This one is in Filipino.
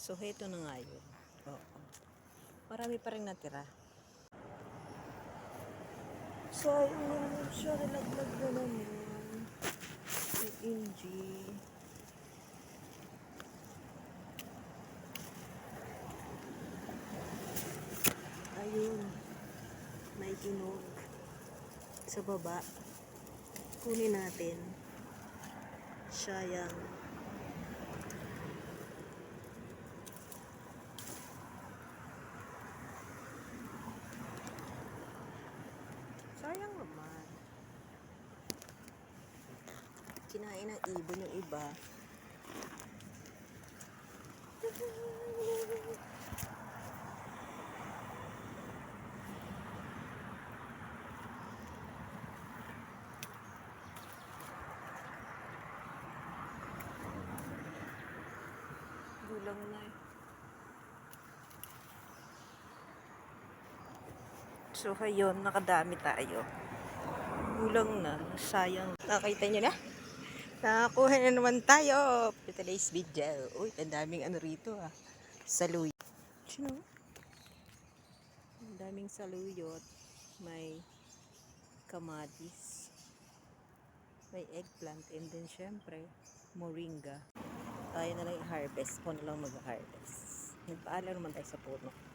So, heto na nga yun. Oo. Marami pa rin natira. Sayang naman siya. Nalaglag na naman. PNG. Ayun. May tunog. Sa baba. Kunin natin. Sayang. Sayang naman. Kinain ng ibon yung iba. Gulang na eh. So, ayun, nakadami tayo. Gulang na, sayang. Nakita nyo na? Nakakuha na naman tayo for today's video. Uy, ang daming ano rito ah. Saluyot. Sino? Ang daming saluyot. May kamatis. May eggplant. And then syempre, moringa. Tayo na lang i-harvest. Ako na lang mag-harvest. Nagpaalam naman tayo sa puno.